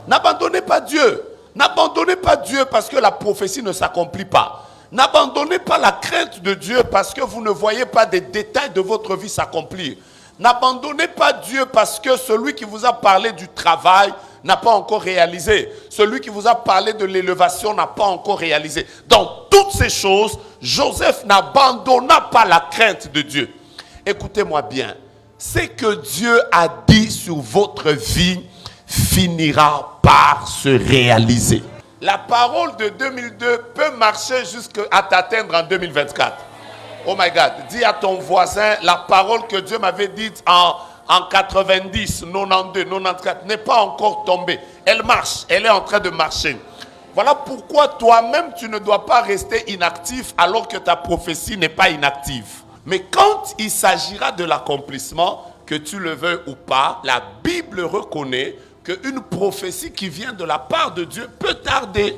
N'abandonnez pas Dieu. N'abandonnez pas Dieu parce que la prophétie ne s'accomplit pas. N'abandonnez pas la crainte de Dieu parce que vous ne voyez pas des détails de votre vie s'accomplir. N'abandonnez pas Dieu parce que celui qui vous a parlé du travail n'a pas encore réalisé. Celui qui vous a parlé de l'élévation n'a pas encore réalisé. Dans toutes ces choses, Joseph n'abandonna pas la crainte de Dieu. Écoutez-moi bien. Ce que Dieu a dit sur votre vie finira par se réaliser. La parole de 2002 peut marcher jusqu'à t'atteindre en 2024. Oh my God, dis à ton voisin, la parole que Dieu m'avait dite en 90, 92, 94 n'est pas encore tombée. Elle marche, elle est en train de marcher. Voilà pourquoi toi-même tu ne dois pas rester inactif alors que ta prophétie n'est pas inactive. Mais quand il s'agira de l'accomplissement, que tu le veuilles ou pas, la Bible reconnaît qu'une prophétie qui vient de la part de Dieu peut tarder.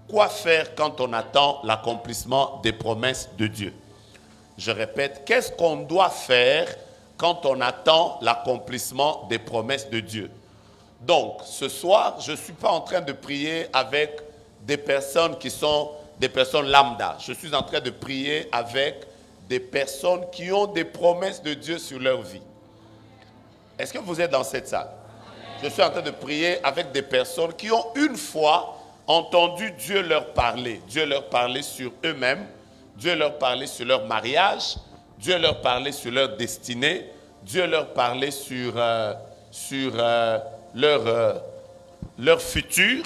Quoi faire quand on attend l'accomplissement des promesses de Dieu? Je répète, qu'est-ce qu'on doit faire quand on attend l'accomplissement des promesses de Dieu? Donc, ce soir, je ne suis pas en train de prier avec des personnes qui sont des personnes lambda. Je suis en train de prier avec des personnes qui ont des promesses de Dieu sur leur vie. Est-ce que vous êtes dans cette salle? Je suis en train de prier avec des personnes qui ont une fois entendu Dieu leur parler. Dieu leur parlait sur eux-mêmes. Dieu leur parlait sur leur mariage. Dieu leur parlait sur leur destinée. Dieu leur parlait sur leur futur.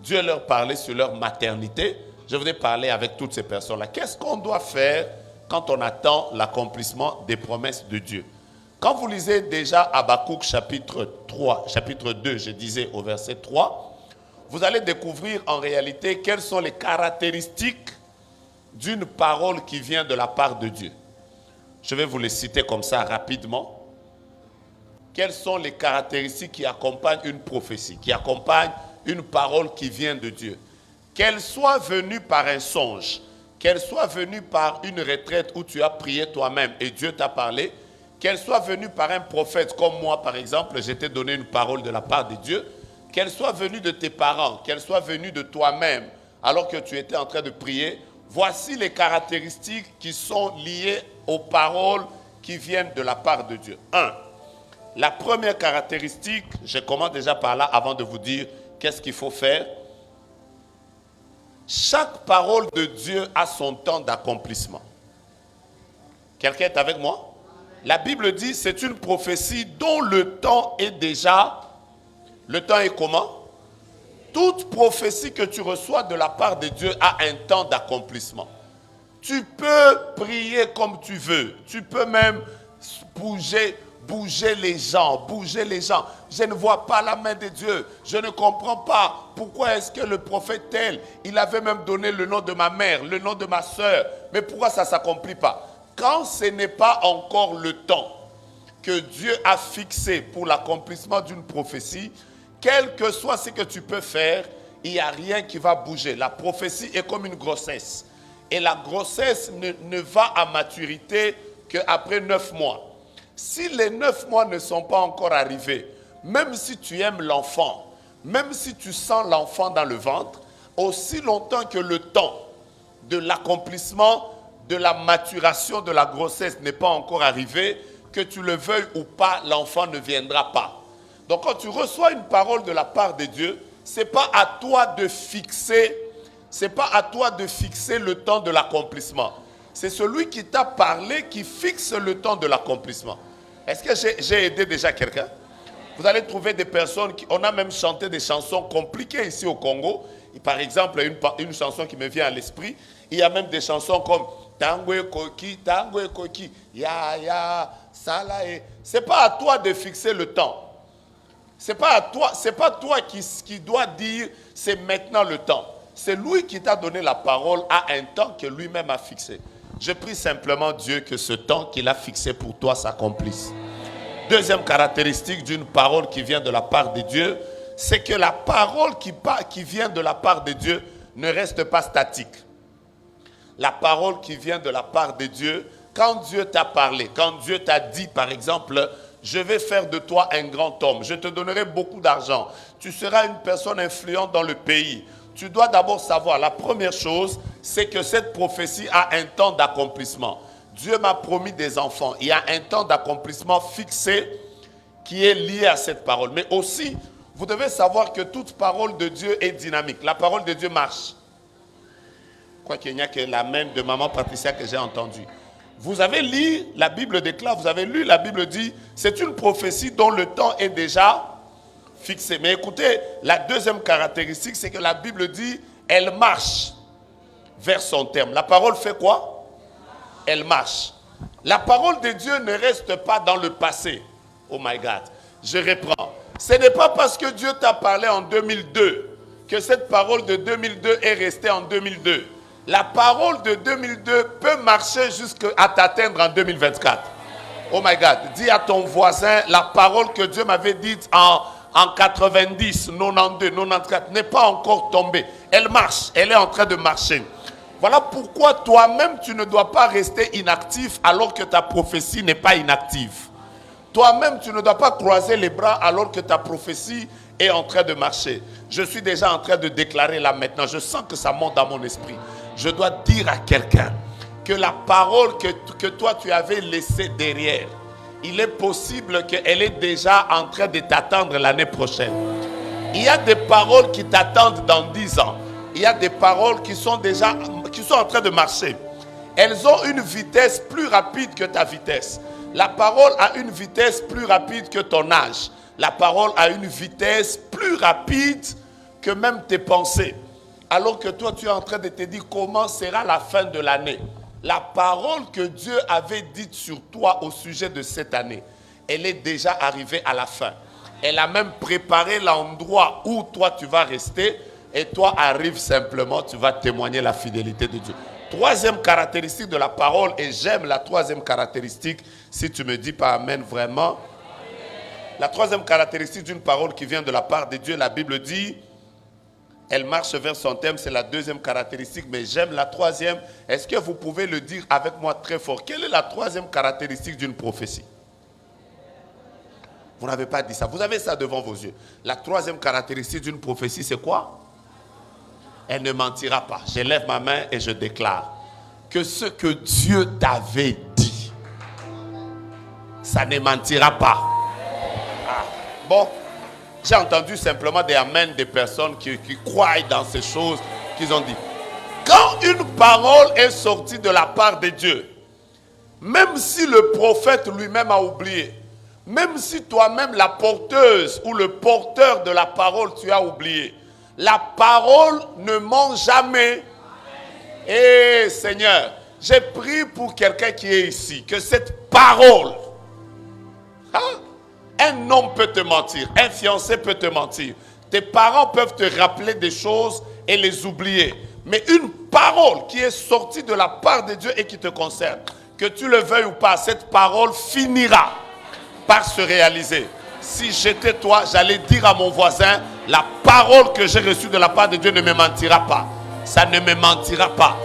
Dieu leur parlait sur leur maternité. Je voudrais parler avec toutes ces personnes-là. Qu'est-ce qu'on doit faire quand on attend l'accomplissement des promesses de Dieu? Quand vous lisez déjà Habakkuk chapitre 3, chapitre 2, je disais au verset 3, vous allez découvrir en réalité quelles sont les caractéristiques d'une parole qui vient de la part de Dieu. Je vais vous les citer comme ça rapidement. Quelles sont les caractéristiques qui accompagnent une prophétie, qui accompagnent une parole qui vient de Dieu? Qu'elle soit venue par un songe, qu'elle soit venue par une retraite où tu as prié toi-même et Dieu t'a parlé, qu'elle soit venue par un prophète comme moi par exemple, je t'ai donné une parole de la part de Dieu, qu'elle soit venue de tes parents, qu'elle soit venue de toi-même alors que tu étais en train de prier, voici les caractéristiques qui sont liées aux paroles qui viennent de la part de Dieu. 1. La première caractéristique, je commence déjà par là avant de vous dire qu'est-ce qu'il faut faire. Chaque parole de Dieu a son temps d'accomplissement. Quelqu'un est avec moi? La Bible dit c'est une prophétie dont le temps est déjà... Le temps est comment? Toute prophétie que tu reçois de la part de Dieu a un temps d'accomplissement. Tu peux prier comme tu veux. Tu peux même bouger les gens, Je ne vois pas la main de Dieu. Je ne comprends pas pourquoi est-ce que le prophète tel, il avait même donné le nom de ma mère, le nom de ma soeur. Mais pourquoi ça ne s'accomplit pas? Quand ce n'est pas encore le temps que Dieu a fixé pour l'accomplissement d'une prophétie, quel que soit ce que tu peux faire, il n'y a rien qui va bouger. La prophétie est comme une grossesse. Et la grossesse ne va à maturité qu'après 9 mois. Si les 9 mois ne sont pas encore arrivés, même si tu aimes l'enfant, même si tu sens l'enfant dans le ventre, aussi longtemps que le temps de l'accomplissement, de la maturation de la grossesse n'est pas encore arrivé, que tu le veuilles ou pas, l'enfant ne viendra pas. Donc quand tu reçois une parole de la part de Dieu, ce n'est pas à toi de fixer, le temps de l'accomplissement. C'est celui qui t'a parlé qui fixe le temps de l'accomplissement. Est-ce que j'ai aidé déjà quelqu'un? Vous allez trouver des personnes on a même chanté des chansons compliquées ici au Congo. Et par exemple, une chanson qui me vient à l'esprit, il y a même des chansons comme Tango Koki, Ya Ya, Salae. Ce n'est pas à toi de fixer le temps. C'est pas toi qui dois dire c'est maintenant le temps. C'est lui qui t'a donné la parole à un temps que lui-même a fixé. Je prie simplement Dieu que ce temps qu'il a fixé pour toi s'accomplisse. Deuxième caractéristique d'une parole qui vient de la part de Dieu, c'est que la parole qui vient de la part de Dieu ne reste pas statique. La parole qui vient de la part de Dieu, quand Dieu t'a parlé, quand Dieu t'a dit par exemple, je vais faire de toi un grand homme, je te donnerai beaucoup d'argent, tu seras une personne influente dans le pays. Tu dois d'abord savoir, la première chose, c'est que cette prophétie a un temps d'accomplissement. Dieu m'a promis des enfants. Il y a un temps d'accomplissement fixé qui est lié à cette parole. Mais aussi, vous devez savoir que toute parole de Dieu est dynamique. La parole de Dieu marche. Quoi qu'il n'y a que l'amen de maman Patricia que j'ai entendu. Vous avez lu, la Bible déclare, vous avez lu, la Bible dit, c'est une prophétie dont le temps est déjà fixé. Mais écoutez, la deuxième caractéristique, c'est que la Bible dit, elle marche vers son terme. La parole fait quoi? Elle marche. La parole de Dieu ne reste pas dans le passé. Oh my God. Je reprends. Ce n'est pas parce que Dieu t'a parlé en 2002 que cette parole de 2002 est restée en 2002. La parole de 2002 peut marcher jusqu'à t'atteindre en 2024. Oh my God. Dis à ton voisin, la parole que Dieu m'avait dite en 90, 92, 94 n'est pas encore tombée. Elle marche. Elle est en train de marcher. Voilà pourquoi toi-même, tu ne dois pas rester inactif alors que ta prophétie n'est pas inactive. Toi-même, tu ne dois pas croiser les bras alors que ta prophétie est en train de marcher. Je suis déjà en train de déclarer là maintenant. Je sens que ça monte dans mon esprit. Je dois dire à quelqu'un que la parole que toi, tu avais laissée derrière, il est possible qu'elle est déjà en train de t'attendre l'année prochaine. Il y a des paroles qui t'attendent dans 10 ans. Il y a des paroles qui sont en train de marcher. Elles ont une vitesse plus rapide que ta vitesse. La parole a une vitesse plus rapide que ton âge. La parole a une vitesse plus rapide que même tes pensées. Alors que toi, tu es en train de te dire comment sera la fin de l'année. La parole que Dieu avait dite sur toi au sujet de cette année, elle est déjà arrivée à la fin. Elle a même préparé l'endroit où toi tu vas rester. Et toi, arrive simplement, tu vas témoigner la fidélité de Dieu. Troisième caractéristique de la parole, et j'aime la troisième caractéristique, si tu me dis pas amen vraiment. La troisième caractéristique d'une parole qui vient de la part de Dieu, la Bible dit, elle marche vers son thème, c'est la deuxième caractéristique, mais j'aime la troisième. Est-ce que vous pouvez le dire avec moi très fort? Quelle est la troisième caractéristique d'une prophétie? Vous n'avez pas dit ça, vous avez ça devant vos yeux. La troisième caractéristique d'une prophétie, c'est quoi? Elle ne mentira pas. Je lève ma main et je déclare que ce que Dieu t'avait dit, ça ne mentira pas. Ah. Bon, j'ai entendu simplement des amens des personnes qui croient dans ces choses qu'ils ont dit. Quand une parole est sortie de la part de Dieu, même si le prophète lui-même a oublié, même si toi-même la porteuse ou le porteur de la parole tu as oublié, la parole ne ment jamais. Eh Seigneur, j'ai prié pour quelqu'un qui est ici, que cette parole, un homme peut te mentir, un fiancé peut te mentir, tes parents peuvent te rappeler des choses et les oublier. Mais une parole qui est sortie de la part de Dieu et qui te concerne, que tu le veuilles ou pas, cette parole finira par se réaliser. Si j'étais toi, j'allais dire à mon voisin, la parole que j'ai reçue de la part de Dieu ne me mentira pas. Ça ne me mentira pas.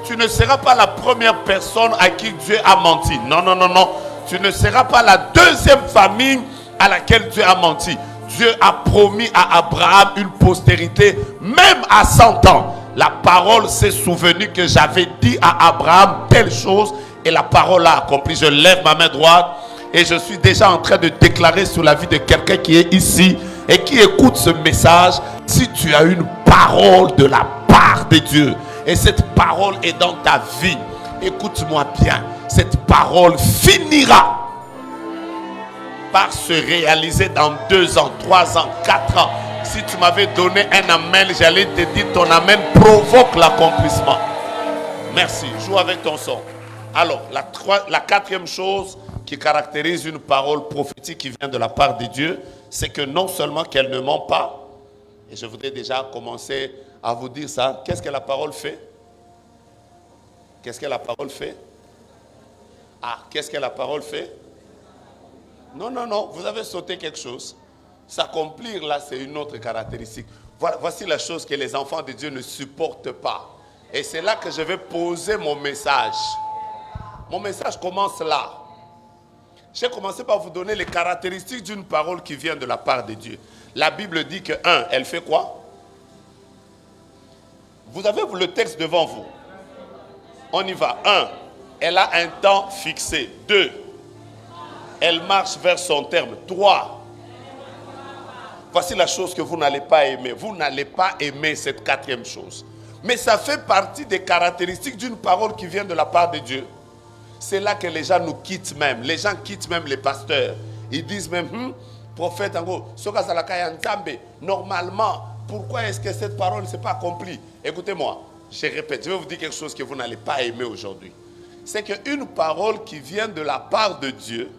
Tu ne seras pas la première personne à qui Dieu a menti. Non, non, non, non. Tu ne seras pas la deuxième famille à laquelle Dieu a menti. Dieu a promis à Abraham une postérité, même à 100 ans. La parole s'est souvenue que j'avais dit à Abraham telle chose et la parole a accompli. Je lève ma main droite. Et je suis déjà en train de déclarer sur la vie de quelqu'un qui est ici et qui écoute ce message. Si tu as une parole de la part de Dieu et cette parole est dans ta vie, écoute-moi bien, cette parole finira par se réaliser dans 2 ans, 3 ans, 4 ans. Si tu m'avais donné un amen, j'allais te dire ton amen provoque l'accomplissement. Merci, joue avec ton son. Alors, la quatrième chose qui caractérise une parole prophétique qui vient de la part de Dieu, c'est que non seulement qu'elle ne ment pas, et je voudrais déjà commencer à vous dire ça, qu'est-ce que la parole fait? Qu'est-ce que la parole fait? Ah, qu'est-ce que la parole fait? Non, non, non, vous avez sauté quelque chose. S'accomplir là, c'est une autre caractéristique. Voici la chose que les enfants de Dieu ne supportent pas. Et c'est là que je vais poser mon message. Mon message commence là. J'ai commencé par vous donner les caractéristiques d'une parole qui vient de la part de Dieu. La Bible dit que, elle fait quoi? Vous avez le texte devant vous. On y va. 1, elle a un temps fixé. 2, elle marche vers son terme. 3, voici la chose que vous n'allez pas aimer. Vous n'allez pas aimer cette quatrième chose. Mais ça fait partie des caractéristiques d'une parole qui vient de la part de Dieu. C'est là que les gens nous quittent même. Les gens quittent même les pasteurs. Ils disent même, prophète, en gros, normalement, pourquoi est-ce que cette parole ne s'est pas accomplie? Écoutez-moi, je répète, je vais vous dire quelque chose que vous n'allez pas aimer aujourd'hui. C'est qu'une parole qui vient de la part de Dieu,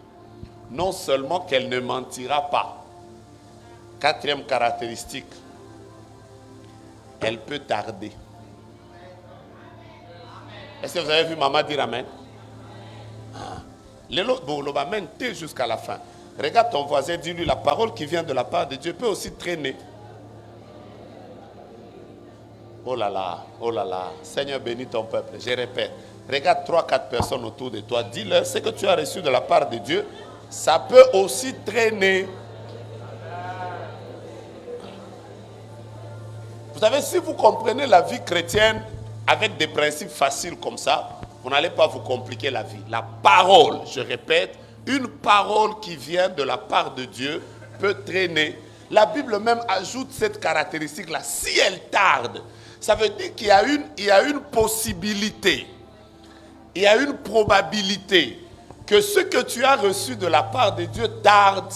non seulement qu'elle ne mentira pas. Quatrième caractéristique, elle peut tarder. Est-ce que vous avez vu maman dire amen? L'amen t'es jusqu'à la fin. Regarde ton voisin, dis-lui, la parole qui vient de la part de Dieu peut aussi traîner. Oh là là, Seigneur bénis ton peuple. Je répète, regarde 3-4 personnes autour de toi, dis-leur ce que tu as reçu de la part de Dieu, ça peut aussi traîner. Vous savez, si vous comprenez la vie chrétienne avec des principes faciles comme ça, vous n'allez pas vous compliquer la vie. La parole, je répète, une parole qui vient de la part de Dieu peut traîner. La Bible même ajoute cette caractéristique-là. Si elle tarde, ça veut dire qu'il y a une possibilité, il y a une probabilité que ce que tu as reçu de la part de Dieu tarde.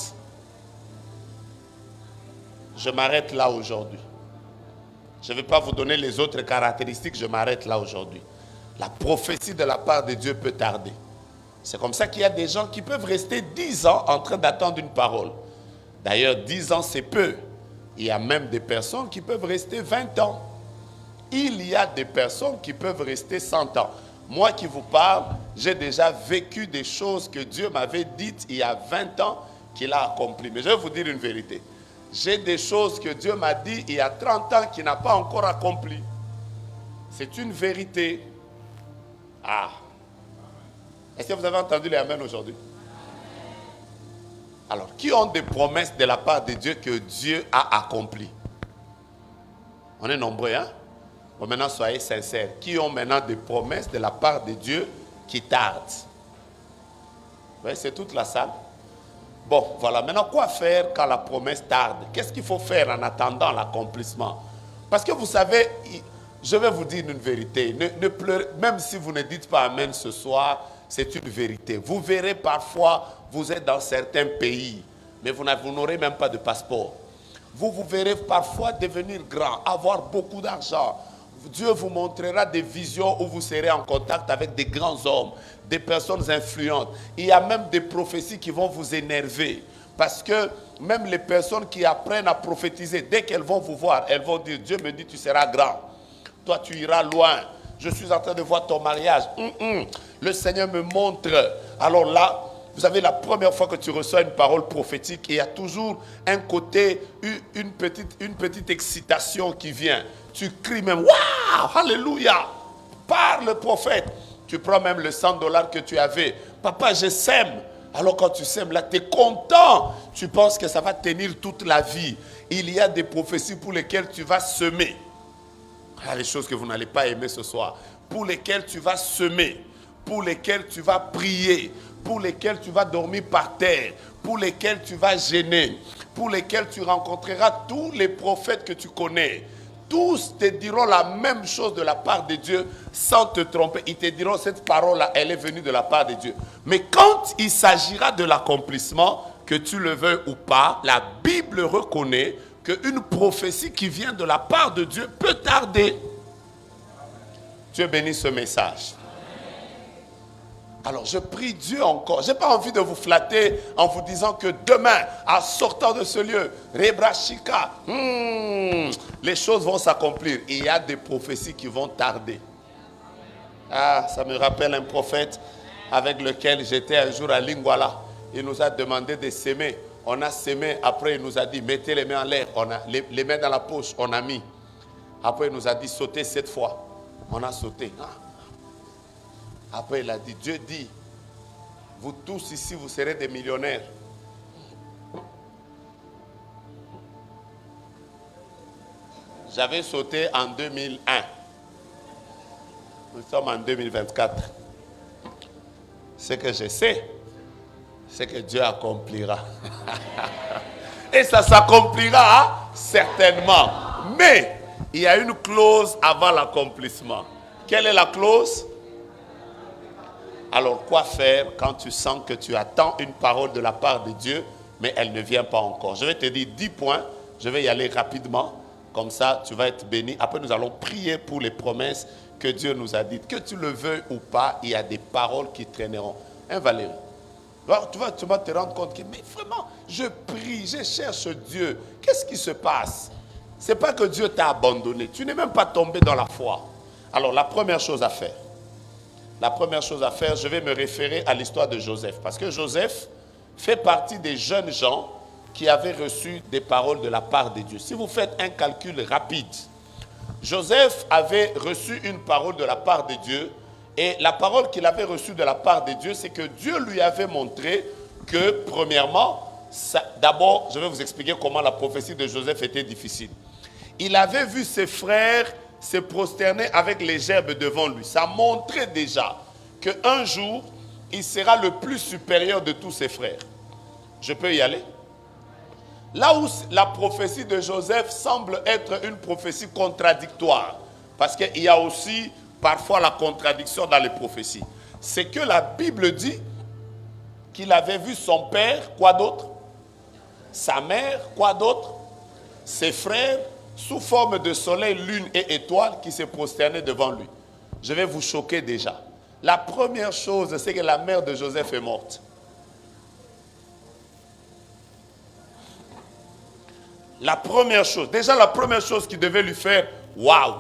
Je m'arrête là aujourd'hui. Je ne vais pas vous donner les autres caractéristiques, je m'arrête là aujourd'hui. La prophétie de la part de Dieu peut tarder. C'est comme ça qu'il y a des gens qui peuvent rester 10 ans en train d'attendre une parole. D'ailleurs, 10 ans, c'est peu. Il y a même des personnes qui peuvent rester 20 ans. Il y a des personnes qui peuvent rester 100 ans. Moi qui vous parle, j'ai déjà vécu des choses que Dieu m'avait dites il y a 20 ans qu'il a accomplies. Mais je vais vous dire une vérité. J'ai des choses que Dieu m'a dit il y a 30 ans qu'il n'a pas encore accomplies. C'est une vérité. Ah. Est-ce que vous avez entendu les amen aujourd'hui? Alors, qui ont des promesses de la part de Dieu que Dieu a accomplies? On est nombreux, hein? Bon, maintenant, soyez sincères. Qui ont maintenant des promesses de la part de Dieu qui tardent? Vous voyez, c'est toute la salle. Bon, voilà. Maintenant, quoi faire quand la promesse tarde? Qu'est-ce qu'il faut faire en attendant l'accomplissement? Parce que vous savez, je vais vous dire une vérité. Ne pleurez, même si vous ne dites pas amen ce soir, c'est une vérité. Vous verrez parfois, vous êtes dans certains pays, mais vous n'aurez même pas de passeport. Vous verrez parfois devenir grand, avoir beaucoup d'argent. Dieu vous montrera des visions où vous serez en contact avec des grands hommes, des personnes influentes. Il y a même des prophéties qui vont vous énerver. Parce que même les personnes qui apprennent à prophétiser, dès qu'elles vont vous voir, elles vont dire, Dieu me dit, tu seras grand. Toi, tu iras loin. Je suis en train de voir ton mariage. Le Seigneur me montre. Alors là, vous savez, la première fois que tu reçois une parole prophétique, il y a toujours un côté, une petite excitation qui vient. Tu cries même, waouh, alléluia, parle prophète. Tu prends même le $100 que tu avais. Papa, je sème. Alors quand tu sèmes là, tu es content. Tu penses que ça va tenir toute la vie. Il y a des prophéties pour lesquelles tu vas semer. Voilà les choses que vous n'allez pas aimer ce soir. Pour lesquelles tu vas semer. Pour lesquelles tu vas prier. Pour lesquelles tu vas dormir par terre. Pour lesquelles tu vas gêner. Pour lesquelles tu rencontreras tous les prophètes que tu connais. Tous te diront la même chose de la part de Dieu sans te tromper. Ils te diront cette parole-là, elle est venue de la part de Dieu. Mais quand il s'agira de l'accomplissement, que tu le veuilles ou pas, la Bible reconnaît qu'une prophétie qui vient de la part de Dieu peut tarder. Dieu bénisse ce message. Alors je prie Dieu encore. Je n'ai pas envie de vous flatter en vous disant que demain, en sortant de ce lieu, Rebrachika, les choses vont s'accomplir. Il y a des prophéties qui vont tarder. Ah, ça me rappelle un prophète avec lequel j'étais un jour à Lingwala. il nous a demandé de s'aimer. On a sémé, après il nous a dit, mettez les mains en l'air. On a les mains dans la poche, on a mis. Après il nous a dit, sautez 7 fois. On a sauté. Après il a dit, Dieu dit, vous tous ici, vous serez des millionnaires. J'avais sauté en 2001. Nous sommes en 2024. Ce que je sais, c'est que Dieu accomplira. Et ça s'accomplira certainement. Mais il y a une clause avant l'accomplissement. Quelle est la clause? Alors quoi faire quand tu sens que tu attends une parole de la part de Dieu, mais elle ne vient pas encore? Je vais te dire 10 points. Je vais y aller rapidement. Comme ça, tu vas être béni. Après, nous allons prier pour les promesses que Dieu nous a dites. Que tu le veuilles ou pas, il y a des paroles qui traîneront. Hein, Valérie? Alors, tu vas te rendre compte que, mais vraiment, je prie, je cherche Dieu. Qu'est-ce qui se passe? Ce n'est pas que Dieu t'a abandonné. Tu n'es même pas tombé dans la foi. Alors, la première chose à faire, je vais me référer à l'histoire de Joseph. Parce que Joseph fait partie des jeunes gens qui avaient reçu des paroles de la part de Dieu. Si vous faites un calcul rapide, Joseph avait reçu une parole de la part de Dieu. Et la parole qu'il avait reçue de la part de Dieu, c'est que Dieu lui avait montré que, premièrement, d'abord, je vais vous expliquer comment la prophétie de Joseph était difficile. Il avait vu ses frères se prosterner avec les gerbes devant lui. Ça montrait déjà qu'un jour, il sera le plus supérieur de tous ses frères. Je peux y aller? Là où la prophétie de Joseph semble être une prophétie contradictoire, parce qu'il y a aussi parfois la contradiction dans les prophéties, c'est que la Bible dit qu'il avait vu son père, quoi d'autre? Sa mère, quoi d'autre? Ses frères, sous forme de soleil, lune et étoiles qui se prosternaient devant lui. Je vais vous choquer déjà. La première chose, c'est que la mère de Joseph est morte. La première chose qui devait lui faire waouh,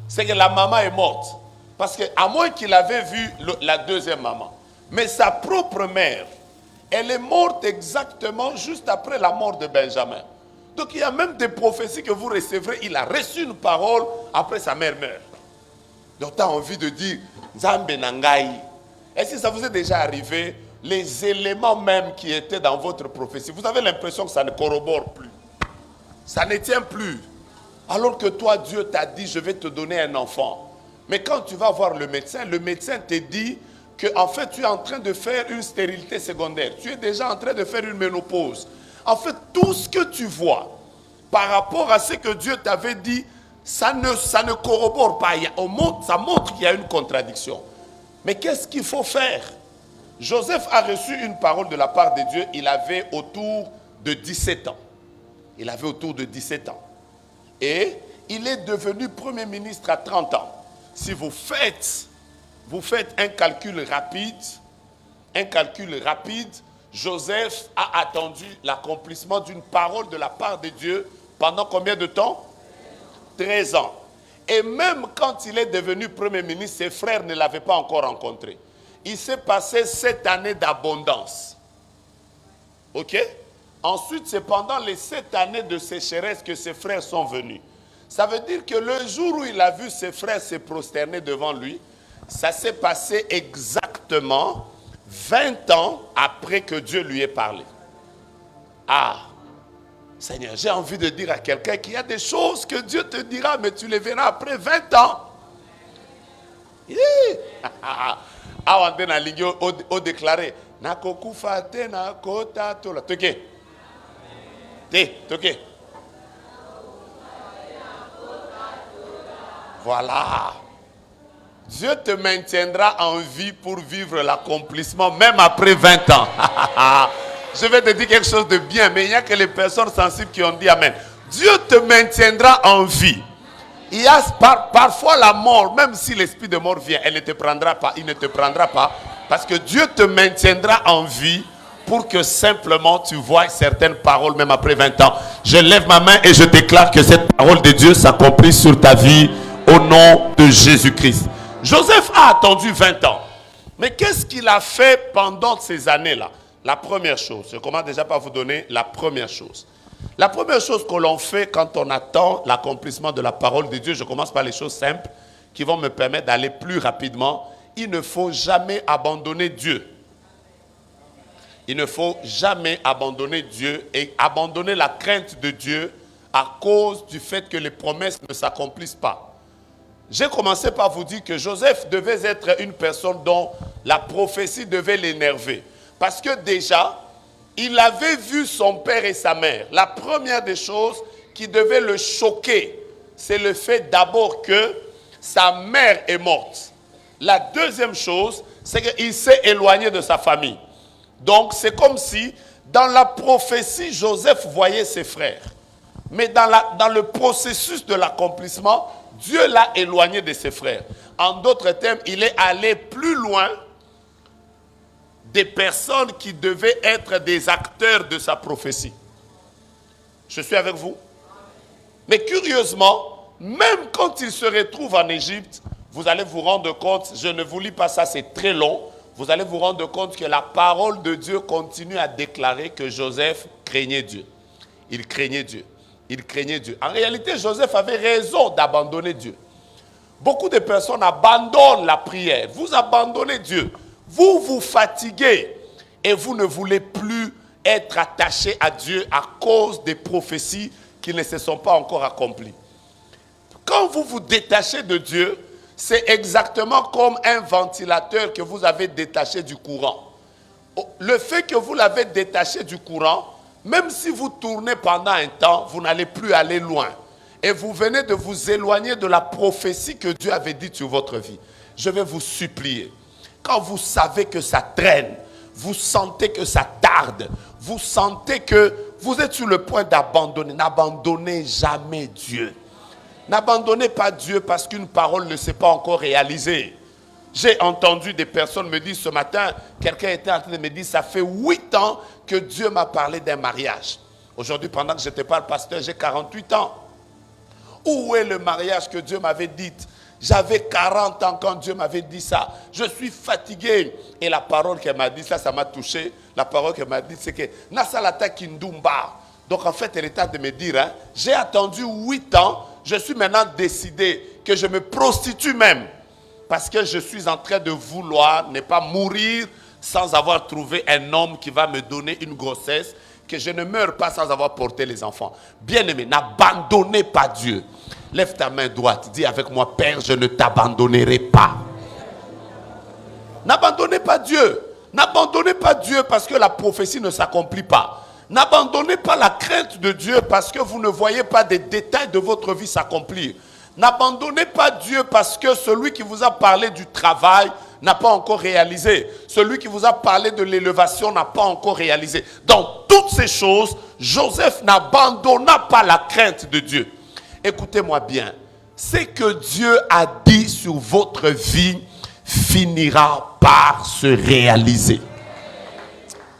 c'est que la maman est morte. Parce qu'à moins qu'il avait vu la deuxième maman. Mais sa propre mère, elle est morte exactement juste après la mort de Benjamin. Donc il y a même des prophéties que vous recevrez. Il a reçu une parole, après sa mère meurt. Donc tu as envie de dire, Nzambe Nangai. Est-ce que ça vous est déjà arrivé? Les éléments même qui étaient dans votre prophétie, vous avez l'impression que ça ne corrobore plus. Ça ne tient plus. Alors que toi, Dieu t'a dit, je vais te donner un enfant. Mais quand tu vas voir le médecin te dit que en fait, tu es en train de faire une stérilité secondaire. Tu es déjà en train de faire une ménopause. En fait, tout ce que tu vois par rapport à ce que Dieu t'avait dit, ça ne corrobore pas. Ça montre qu'il y a une contradiction. Mais qu'est-ce qu'il faut faire? Joseph a reçu une parole de la part de Dieu. Il avait autour de 17 ans. Et il est devenu Premier ministre à 30 ans. Si vous faites un calcul rapide, Joseph a attendu l'accomplissement d'une parole de la part de Dieu pendant combien de temps? 13 ans. Et même quand il est devenu Premier ministre, ses frères ne l'avaient pas encore rencontré. Il s'est passé 7 années d'abondance. Ok? Ensuite, c'est pendant les 7 années de sécheresse que ses frères sont venus. Ça veut dire que le jour où il a vu ses frères se prosterner devant lui, ça s'est passé exactement 20 ans après que Dieu lui ait parlé. Ah, Seigneur, j'ai envie de dire à quelqu'un qu'il y a des choses que Dieu te dira, mais tu les verras après 20 ans. Ah, on a ligne au déclaré. Nakokufa te nakota tola. Toke. Toke. Voilà. Dieu te maintiendra en vie pour vivre l'accomplissement même après 20 ans. Je vais te dire quelque chose de bien, mais il n'y a que les personnes sensibles qui ont dit Amen. Dieu te maintiendra en vie. Il y a parfois la mort, même si l'esprit de mort vient, il ne te prendra pas, parce que Dieu te maintiendra en vie pour que simplement tu vois certaines paroles même après 20 ans. Je lève ma main et je déclare que cette parole de Dieu s'accomplit sur ta vie au nom de Jésus-Christ. Joseph a attendu 20 ans. Mais qu'est-ce qu'il a fait pendant ces années-là? La première chose, je commence déjà par vous donner la première chose. La première chose que l'on fait quand on attend l'accomplissement de la parole de Dieu, je commence par les choses simples qui vont me permettre d'aller plus rapidement. Il ne faut jamais abandonner Dieu. Il ne faut jamais abandonner Dieu et abandonner la crainte de Dieu à cause du fait que les promesses ne s'accomplissent pas. J'ai commencé par vous dire que Joseph devait être une personne dont la prophétie devait l'énerver. Parce que déjà, il avait vu son père et sa mère. La première des choses qui devait le choquer, c'est le fait d'abord que sa mère est morte. La deuxième chose, c'est qu'il s'est éloigné de sa famille. Donc, c'est comme si, dans la prophétie, Joseph voyait ses frères. Mais dans le processus de l'accomplissement, Dieu l'a éloigné de ses frères. En d'autres termes, il est allé plus loin des personnes qui devaient être des acteurs de sa prophétie. Je suis avec vous? Mais curieusement, même quand il se retrouve en Égypte, vous allez vous rendre compte, je ne vous lis pas ça, c'est très long, vous allez vous rendre compte que la parole de Dieu continue à déclarer que Joseph craignait Dieu. Il craignait Dieu. Il craignait Dieu. En réalité, Joseph avait raison d'abandonner Dieu. Beaucoup de personnes abandonnent la prière. Vous abandonnez Dieu. Vous vous fatiguez et vous ne voulez plus être attaché à Dieu à cause des prophéties qui ne se sont pas encore accomplies. Quand vous vous détachez de Dieu, c'est exactement comme un ventilateur que vous avez détaché du courant. Le fait que vous l'avez détaché du courant, même si vous tournez pendant un temps, vous n'allez plus aller loin. Et vous venez de vous éloigner de la prophétie que Dieu avait dite sur votre vie. Je vais vous supplier. Quand vous savez que ça traîne, vous sentez que ça tarde, vous sentez que vous êtes sur le point d'abandonner, n'abandonnez jamais Dieu. N'abandonnez pas Dieu parce qu'une parole ne s'est pas encore réalisée. J'ai entendu des personnes me dire ce matin, quelqu'un était en train de me dire, ça fait 8 ans que Dieu m'a parlé d'un mariage. Aujourd'hui, pendant que je te parle, pasteur, j'ai 48 ans. Où est le mariage que Dieu m'avait dit? J'avais 40 ans quand Dieu m'avait dit ça. Je suis fatigué. Et la parole qu'elle m'a dit, ça m'a touché. La parole qu'elle m'a dit, c'est que Nasalata Kindumba. Donc en fait, elle était en train de me dire, j'ai attendu 8 ans. Je suis maintenant décidé que je me prostitue même. Parce que je suis en train de vouloir ne pas mourir sans avoir trouvé un homme qui va me donner une grossesse, que je ne meure pas sans avoir porté les enfants. Bien-aimé, n'abandonnez pas Dieu. Lève ta main droite, dis avec moi, Père, je ne t'abandonnerai pas. N'abandonnez pas Dieu. N'abandonnez pas Dieu parce que la prophétie ne s'accomplit pas. N'abandonnez pas la crainte de Dieu parce que vous ne voyez pas des détails de votre vie s'accomplir. N'abandonnez pas Dieu parce que celui qui vous a parlé du travail n'a pas encore réalisé. Celui qui vous a parlé de l'élévation n'a pas encore réalisé. Dans toutes ces choses, Joseph n'abandonna pas la crainte de Dieu. Écoutez-moi bien. Ce que Dieu a dit sur votre vie finira par se réaliser.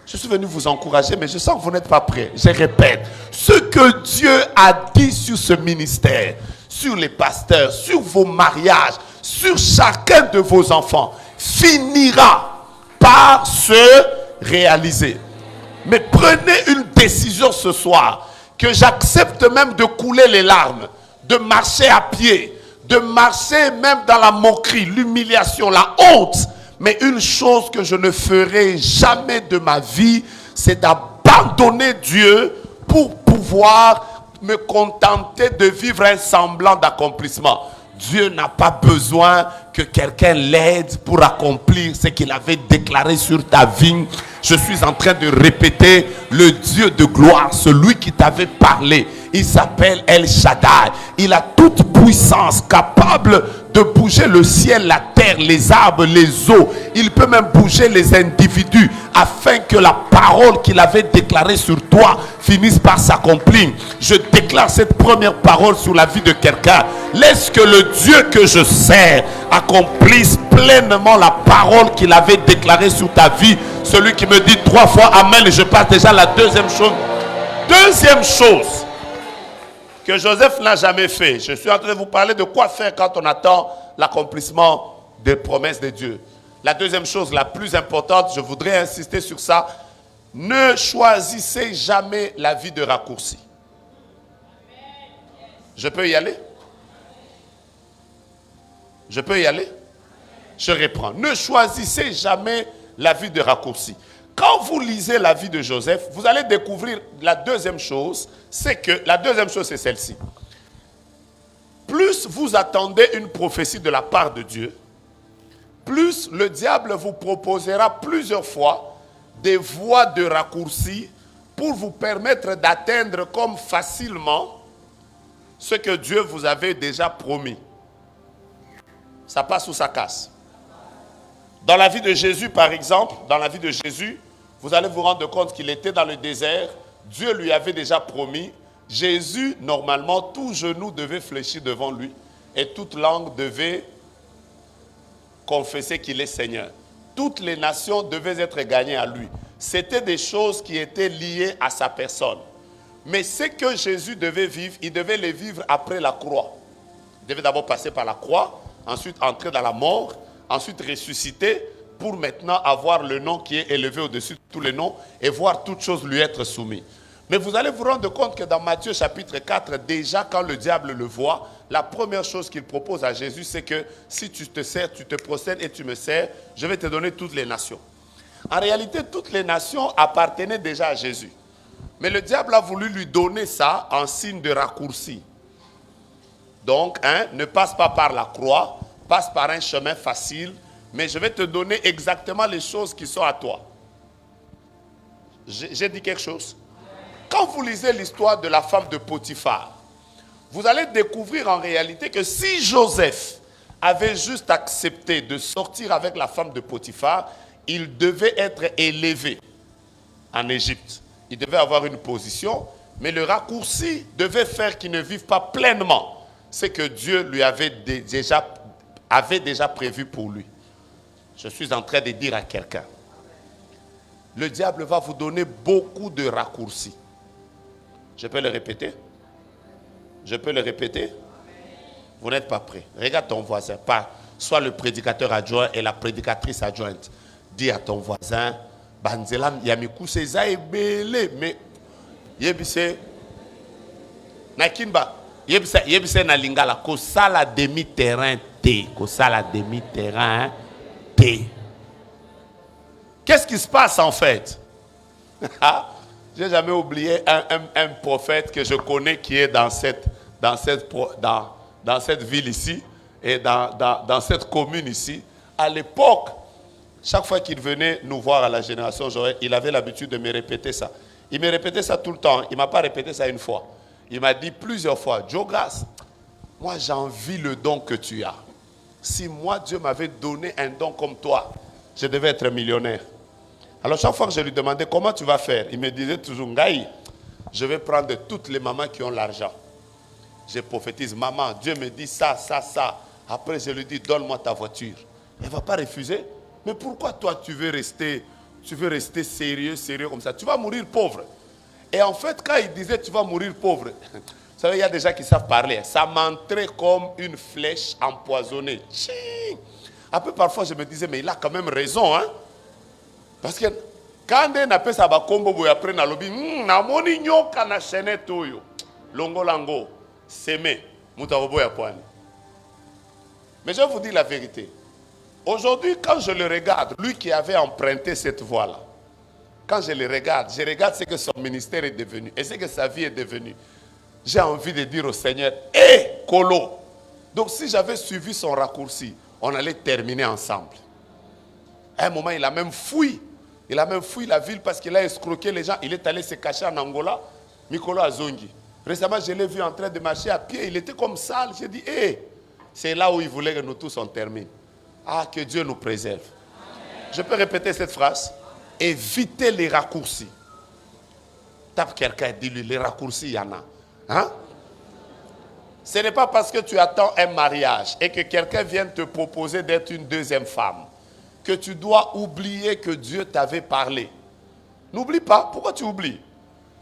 Je suis venu vous encourager, mais je sens que vous n'êtes pas prêts. Je répète. Ce que Dieu a dit sur ce ministère, sur les pasteurs, sur vos mariages, sur chacun de vos enfants, finira par se réaliser. Mais prenez une décision ce soir, que j'accepte même de couler les larmes, de marcher à pied, de marcher même dans la moquerie, l'humiliation, la honte. Mais une chose que je ne ferai jamais de ma vie, c'est d'abandonner Dieu pour pouvoir me contenter de vivre un semblant d'accomplissement. Dieu n'a pas besoin que quelqu'un l'aide pour accomplir ce qu'il avait déclaré sur ta vie. Je suis en train de répéter, le Dieu de gloire, celui qui t'avait parlé, il s'appelle El Shaddai. Il a toute puissance, capable de bouger le ciel, la terre, les arbres, les eaux. Il peut même bouger les individus afin que la parole qu'il avait déclarée sur toi finisse par s'accomplir. Je déclare cette première parole sur la vie de quelqu'un. Laisse que le Dieu que je sers accomplisse pleinement la parole qu'il avait déclarée sur ta vie. Celui qui me dit 3 fois Amen, et je passe déjà à la deuxième chose. Deuxième chose que Joseph n'a jamais fait. Je suis en train de vous parler de quoi faire quand on attend l'accomplissement des promesses de Dieu. La deuxième chose la plus importante, je voudrais insister sur ça. Ne choisissez jamais la vie de raccourci. Je peux y aller? Je peux y aller? Je reprends. Ne choisissez jamais la vie de raccourci. Quand vous lisez la vie de Joseph, vous allez découvrir la deuxième chose, c'est celle-ci. Plus vous attendez une prophétie de la part de Dieu, plus le diable vous proposera plusieurs fois des voies de raccourci pour vous permettre d'atteindre comme facilement ce que Dieu vous avait déjà promis. Ça passe ou ça casse? Dans la vie de Jésus, par exemple, vous allez vous rendre compte qu'il était dans le désert. Dieu lui avait déjà promis. Jésus, normalement, tout genou devait fléchir devant lui et toute langue devait confesser qu'il est Seigneur. Toutes les nations devaient être gagnées à lui. C'était des choses qui étaient liées à sa personne. Mais ce que Jésus devait vivre, il devait les vivre après la croix. Il devait d'abord passer par la croix, ensuite entrer dans la mort, ensuite ressusciter pour maintenant avoir le nom qui est élevé au-dessus de tous les noms et voir toutes choses lui être soumises. Mais vous allez vous rendre compte que dans Matthieu chapitre 4, déjà quand le diable le voit, la première chose qu'il propose à Jésus, c'est que si tu te sers, tu te procèdes et tu me sers, je vais te donner toutes les nations. En réalité, toutes les nations appartenaient déjà à Jésus. Mais le diable a voulu lui donner ça en signe de raccourci. Donc, ne passe pas par la croix, passe par un chemin facile, mais je vais te donner exactement les choses qui sont à toi. J'ai dit quelque chose? Quand vous lisez l'histoire de la femme de Potiphar, vous allez découvrir en réalité que si Joseph avait juste accepté de sortir avec la femme de Potiphar, il devait être élevé en Égypte. Il devait avoir une position, mais le raccourci devait faire qu'il ne vive pas pleinement ce que Dieu lui avait déjà prévu pour lui. Je suis en train de dire à quelqu'un, le diable va vous donner beaucoup de raccourcis. Je peux le répéter? Je peux le répéter? Vous n'êtes pas prêt. Regarde ton voisin, pas soit le prédicateur adjoint et la prédicatrice adjointe. Dis à ton voisin, Banzelam Yamikou Seza ebele, mais yebise Nakinba, yebise na lingala ko sala demi-terrain T, ko sala demi-terrain T. Qu'est-ce qui se passe en fait? J'ai jamais oublié un prophète que je connais qui est dans cette ville ici et dans cette commune ici. À l'époque, chaque fois qu'il venait nous voir à la génération Joël, il avait l'habitude de me répéter ça. Il me répétait ça tout le temps. Il ne m'a pas répété ça une fois. Il m'a dit plusieurs fois, Joe Grace, moi j'envie le don que tu as. Si moi Dieu m'avait donné un don comme toi, je devais être millionnaire. Alors chaque fois que je lui demandais comment tu vas faire, il me disait toujours, Ngaï, je vais prendre toutes les mamans qui ont l'argent. Je prophétise, maman, Dieu me dit ça, ça, ça. Après je lui dis, donne-moi ta voiture. Elle ne va pas refuser. Mais pourquoi toi tu veux rester sérieux comme ça? Tu vas mourir pauvre. Et en fait, quand il disait tu vas mourir pauvre, vous savez, il y a des gens qui savent parler. Ça m'entrait comme une flèche empoisonnée. Tching. Après, parfois, je me disais, mais il a quand même raison, hein? Parce que quand on appelle ça bakombo après na lobi, na moni nyoka na chenette oyo. Longo lango, semé, mutabobo ya poani. Mais je vous dis la vérité. Aujourd'hui, quand je le regarde, lui qui avait emprunté cette voie-là, quand je le regarde ce que son ministère est devenu et ce que sa vie est devenue. J'ai envie de dire au Seigneur, hé, Kolo. Donc si j'avais suivi son raccourci, on allait terminer ensemble. À un moment, il a même fui. Il a même fui la ville parce qu'il a escroqué les gens. Il est allé se cacher en Angola, Mikolo Azongi. Récemment, je l'ai vu en train de marcher à pied. Il était comme sale. J'ai dit, hé, c'est là où il voulait que nous tous on termine. Ah, que Dieu nous préserve. Amen. Je peux répéter cette phrase? Évitez les raccourcis. Tape quelqu'un et dis-lui, les raccourcis, il y en a. Hein? Ce n'est pas parce que tu attends un mariage et que quelqu'un vient te proposer d'être une deuxième femme que tu dois oublier que Dieu t'avait parlé. N'oublie pas. Pourquoi tu oublies?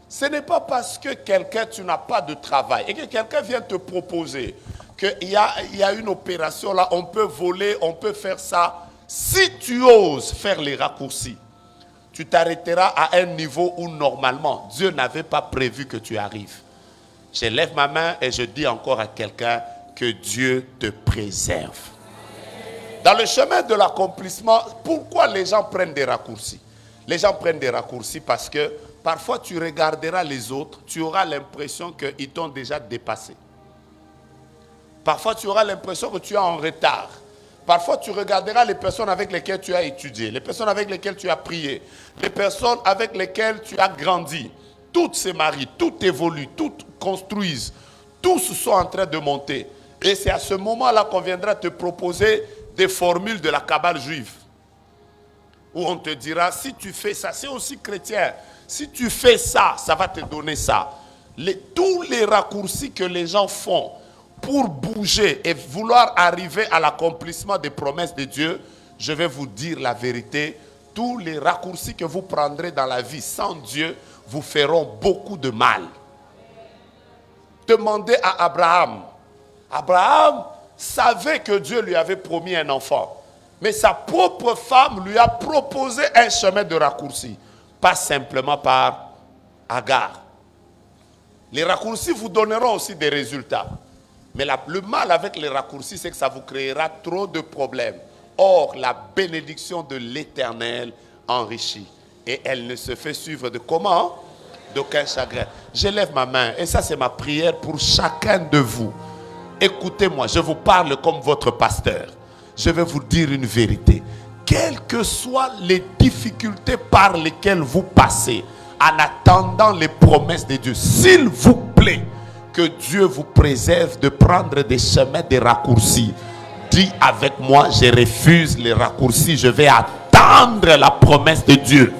Ce n'est pas parce que tu n'as pas de travail et que quelqu'un vient te proposer qu'il y a une opération là, on peut voler, on peut faire ça. Si tu oses faire les raccourcis, tu t'arrêteras à un niveau où normalement Dieu n'avait pas prévu que tu arrives. Je lève ma main et je dis encore à quelqu'un que Dieu te préserve. Dans le chemin de l'accomplissement, pourquoi les gens prennent des raccourcis? Les gens prennent des raccourcis parce que parfois tu regarderas les autres, tu auras l'impression qu'ils t'ont déjà dépassé. Parfois tu auras l'impression que tu es en retard. Parfois tu regarderas les personnes avec lesquelles tu as étudié, les personnes avec lesquelles tu as prié, les personnes avec lesquelles tu as grandi. Toutes se marient, toutes évoluent, toutes construisent, tous sont en train de monter. Et c'est à ce moment-là qu'on viendra te proposer des formules de la Kabbale juive. Où on te dira, si tu fais ça, c'est aussi chrétien. Si tu fais ça, ça va te donner ça. Tous les raccourcis que les gens font pour bouger et vouloir arriver à l'accomplissement des promesses de Dieu, je vais vous dire la vérité, tous les raccourcis que vous prendrez dans la vie sans Dieu vous feront beaucoup de mal. Demandez à Abraham. Abraham savait que Dieu lui avait promis un enfant. Mais sa propre femme lui a proposé un chemin de raccourci. Pas simplement par Agar. Les raccourcis vous donneront aussi des résultats. Mais le mal avec les raccourcis, c'est que ça vous créera trop de problèmes. Or, la bénédiction de l'Éternel enrichit. Et elle ne se fait suivre de comment? D'aucun chagrin. Je lève ma main et ça c'est ma prière pour chacun de vous. Écoutez-moi, je vous parle comme votre pasteur. Je vais vous dire une vérité. Quelles que soient les difficultés par lesquelles vous passez, en attendant les promesses de Dieu, s'il vous plaît, que Dieu vous préserve de prendre des chemins, des raccourcis. Dis avec moi, je refuse les raccourcis, je vais attendre la promesse de Dieu.